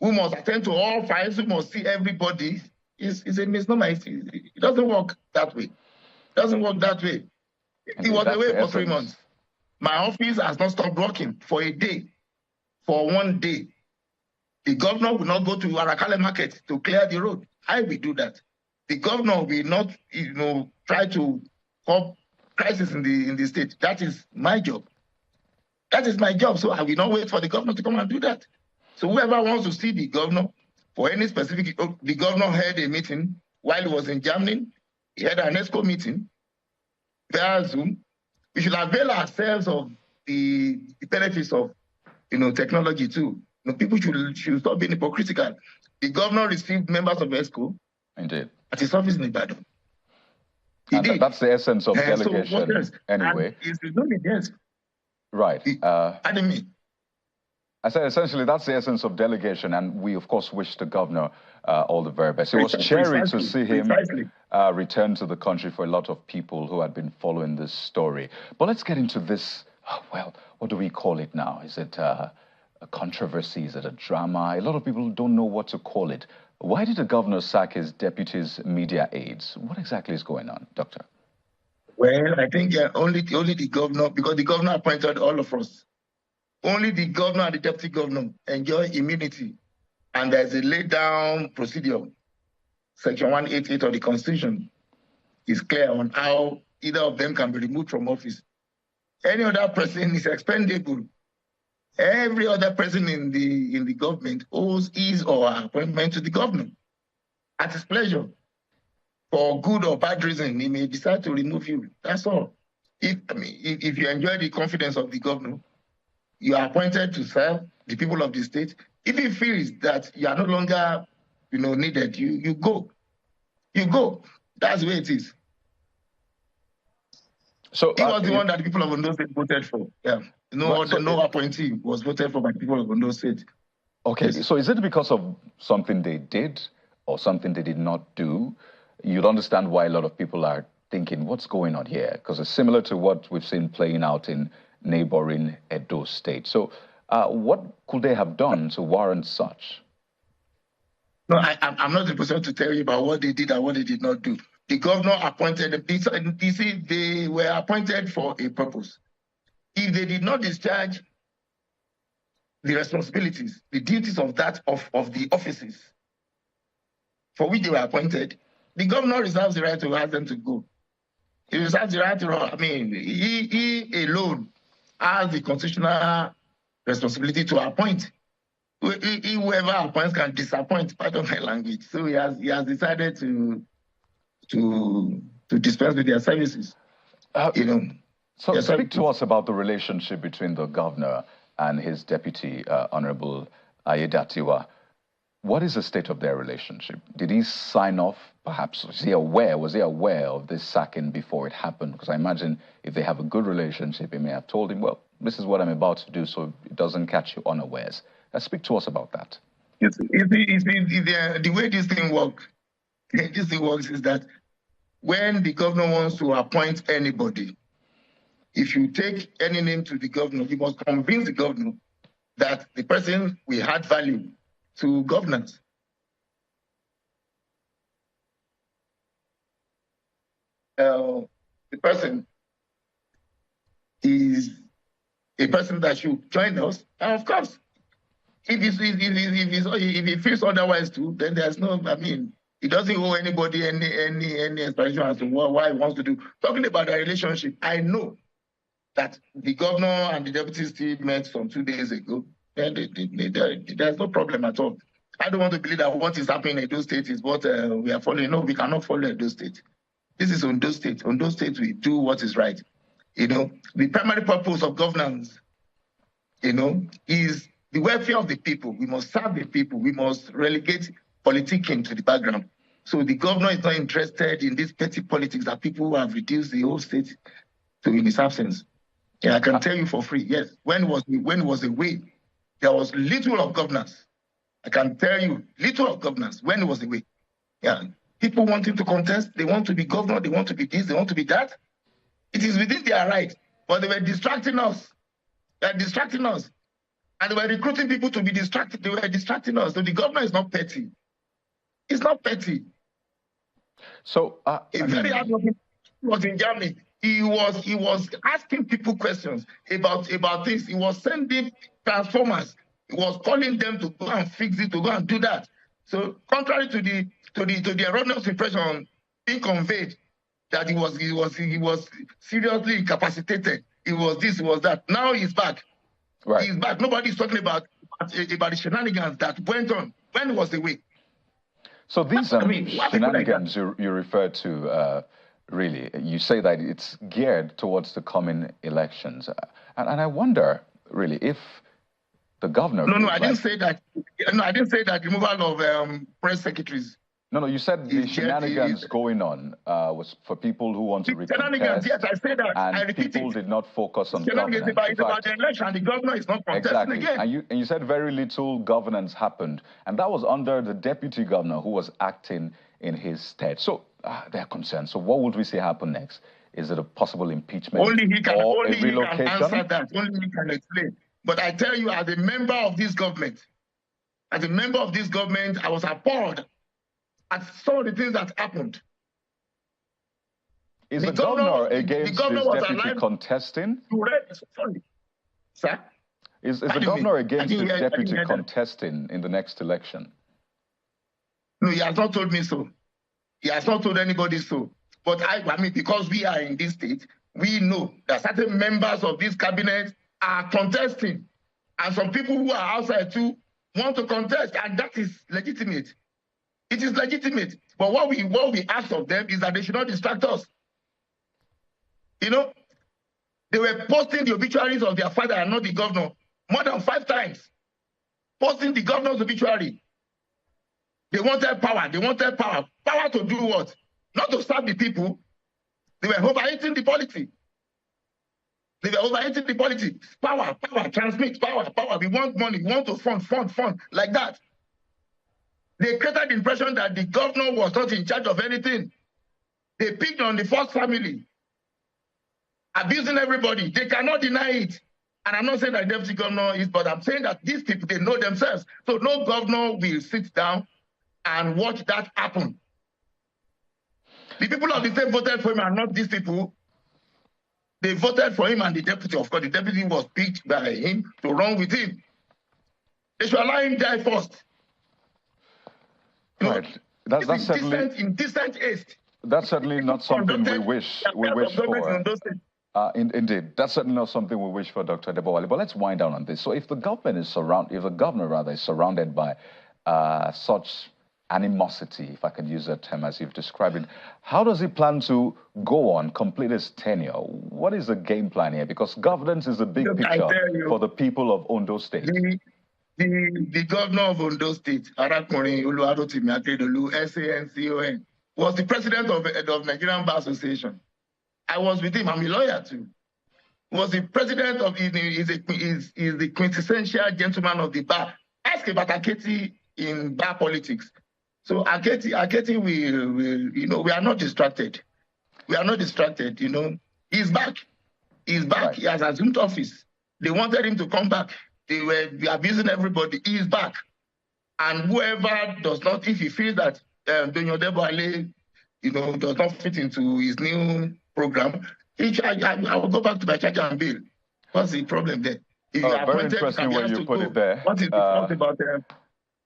[SPEAKER 21] who must attend to all files, who must see everybody, is a misnomer. It doesn't work that way. It doesn't work that way. He was away for 3 months. My office has not stopped working for a day, for 1 day. The governor will not go to Arakale Market to clear the road. I will do that. The governor will not, try to cause crisis in the state. That is my job. That is my job. So I will not wait for the governor to come and do that. So whoever wants to see the governor for any specific, the governor had a meeting while he was in Germany. He had an ESCO meeting via Zoom. We should avail ourselves of the benefits of, technology too. People should stop being hypocritical. The governor received members of ESCO.
[SPEAKER 1] Indeed.
[SPEAKER 21] At his office in Ibadan.
[SPEAKER 1] That's the essence of delegation, anyway.
[SPEAKER 21] Yes.
[SPEAKER 1] Right.
[SPEAKER 21] Pardon me.
[SPEAKER 1] I said essentially that's the essence of delegation, and we of course wish the governor all the very best. It was cheering to see him return to the country for a lot of people who had been following this story. But let's get into this. Well, what do we call it now? Is it a controversy? Is it a drama? A lot of people don't know what to call it. Why did the governor sack his deputy's media aides? What exactly is going on, Doctor?
[SPEAKER 21] Well, I think only the governor, because the governor appointed all of us. Only the governor and the deputy governor enjoy immunity. And there's a laid down procedure. Section 188 of the Constitution is clear on how either of them can be removed from office. Any other person is expendable. Every other person in the government owes his or her appointment to the governor at his pleasure. For good or bad reason, he may decide to remove you. That's all. If you enjoy the confidence of the governor, you are appointed to serve the people of the state. If he feels that you are no longer, needed, you go. You go. That's the way it is. So he was the one that the people of Ondo State voted for. Yeah. No appointee was voted for by the people of Ondo State.
[SPEAKER 1] Okay, yes. So is it because of something they did, or something they did not do, you'd understand why a lot of people are thinking, what's going on here? Because it's similar to what we've seen playing out in neighboring Edo State. So what could they have done to warrant such?
[SPEAKER 21] No, I'm not in a position to tell you about what they did and what they did not do. The governor appointed them. You see, they were appointed for a purpose. If they did not discharge the responsibilities, the duties of the offices for which they were appointed, the governor reserves the right to ask them to go. He reserves the right to, I mean, he alone has the constitutional responsibility to appoint. Whoever appoints can disappoint, pardon my language. So he has decided to dispense with their services.
[SPEAKER 1] So speak to us about the relationship between the governor and his deputy, Honorable Aiyedatiwa. What is the state of their relationship? Did he sign off? Perhaps was he aware of this sacking before it happened? Because I imagine if they have a good relationship, he may have told him, well, this is what I'm about to do, so it doesn't catch you unawares. Speak to us about that.
[SPEAKER 21] The way this thing works is that when the governor wants to appoint anybody, if you take any name to the governor, you must convince the governor that the person will add value to governance. The person is a person that should join us, and of course, if he feels otherwise too, then there's no, I mean, he doesn't owe anybody any explanation as to why he wants to do. Talking about the relationship, I know that the governor and the deputy still met some 2 days ago, and there's no problem at all. I don't want to believe that what is happening in Edo State is what we are following. No, we cannot follow Edo State. This is Ondo State. Ondo State, we do what is right. The primary purpose of governance, is the welfare of the people. We must serve the people. We must relegate politicking to the background. So the governor is not interested in this petty politics that people who have reduced the whole state to in his absence. Yeah, I can tell you for free. Yes, when it was away, there was little of governance. I can tell you, little of governance when it was away. Yeah, people wanting to contest, they want to be governor, they want to be this, they want to be that. It is within their right, but they were distracting us. They are distracting us. And they were recruiting people to be distracted. They were distracting us. So the governor is not petty. It's not petty.
[SPEAKER 1] So,
[SPEAKER 21] very hardworking. He was in Germany. He was asking people questions about things. He was sending transformers. He was calling them to go and fix it, to go and do that. So, contrary to the erroneous impression being conveyed that he was seriously incapacitated. He was this, he was that. Now he's back. Right. He's back. Nobody's talking about the shenanigans that went on when he was away.
[SPEAKER 1] So these shenanigans you refer to, really, you say that it's geared towards the coming elections. And I wonder, really, if the governor...
[SPEAKER 21] No, I didn't say that. No, I didn't say that removal of press secretaries.
[SPEAKER 1] No, you said the shenanigans going on was for people who want to recontest.
[SPEAKER 21] Shenanigans, yes, I said that.
[SPEAKER 1] And
[SPEAKER 21] I repeat
[SPEAKER 1] people did not focus on
[SPEAKER 21] governance. It's about the election. The governor is not contesting again.
[SPEAKER 1] And you said very little governance happened. And that was under the deputy governor who was acting in his stead. So they're concerned. So what would we see happen next? Is it a possible impeachment
[SPEAKER 21] or a relocation?
[SPEAKER 1] Only he can
[SPEAKER 21] answer that. Only he can explain. But I tell you, as a member of this government, I was appalled at some of the things that happened.
[SPEAKER 1] Is the governor against his deputy contesting?
[SPEAKER 21] Sorry, sir?
[SPEAKER 1] Is the governor against his deputy contesting in the next election?
[SPEAKER 21] No, he has not told me so. He has not told anybody so. But I mean, because we are in this state, we know that certain members of this cabinet are contesting. And some people who are outside too want to contest, and that is legitimate. It is legitimate. But what we ask of them is that they should not distract us. They were posting the obituaries of their father and not the governor more than 5 times. Posting the governor's obituary. They wanted power. Power to do what? Not to serve the people. They were overeating the polity. Power, transmit, power. We want money. We want to fund, like that. They created the impression that the governor was not in charge of anything. They picked on the first family, abusing everybody. They cannot deny it. And I'm not saying that deputy governor is, but I'm saying that these people, they know themselves. So no governor will sit down and watch that happen. The people of the state voted for him and not these people. They voted for him and the deputy. Of course, the deputy was picked by him to run with him. They should allow him die first.
[SPEAKER 1] Right. That's certainly
[SPEAKER 21] in decent haste.
[SPEAKER 1] That's certainly not something we wish for. Indeed, that's certainly not something we wish for, Dr. Adebowale. But let's wind down on this. So, if the government is surrounded, if the governor rather is surrounded by such animosity, if I can use that term as you've described it, how does he plan to go on, complete his tenure? What is the game plan here? Because governance is a big picture for the people of Ondo State.
[SPEAKER 21] The governor of Ondo State, Arakuni Uluwarotimi Akeredolu, SANCON, was the president of Nigerian Bar Association. I was with him. I'm a lawyer too. He was the president of, is the quintessential gentleman of the bar. Ask about Aketi in bar politics. So Aketi will, we are not distracted. We are not distracted, He's back. He's back. Right. He has assumed office. They wanted him to come back. They were abusing everybody. He is back. And whoever does not, if he feels that Dr. Adebowale, does not fit into his new program, I will go back to my charge and bill. What's the problem there?
[SPEAKER 1] Very interesting way you put it there.
[SPEAKER 21] What is the fault about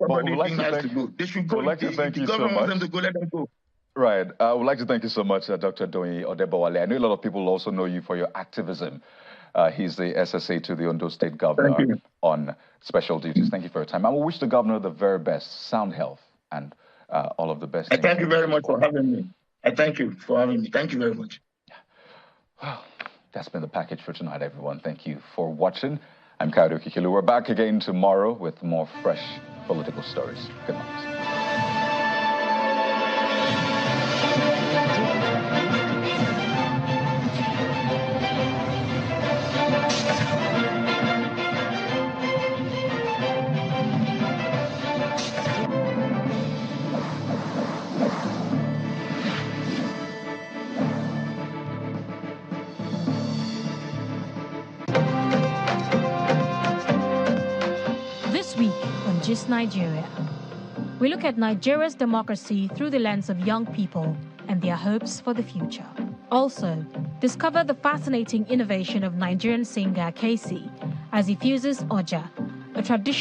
[SPEAKER 21] somebody being asked to go? They should go.
[SPEAKER 1] The
[SPEAKER 21] government wants them to go, let them go.
[SPEAKER 1] Right. I would like to thank you so much, Dr. Doyin Adebowale. I know a lot of people also know you for your activism. He's the SSA to the Ondo State Governor on special duties. Thank you for your time. I will wish the governor the very best, sound health, and all of the best.
[SPEAKER 21] I thank you very much for having me. I thank you for having me. Thank you very much.
[SPEAKER 1] Well, that's been the package for tonight, everyone. Thank you for watching. I'm Kayode Okikilu. We're back again tomorrow with more fresh political stories. Good night.
[SPEAKER 2] Just Nigeria. We look at Nigeria's democracy through the lens of young people and their hopes for the future. Also, discover the fascinating innovation of Nigerian singer Casey as he fuses Oja, a traditional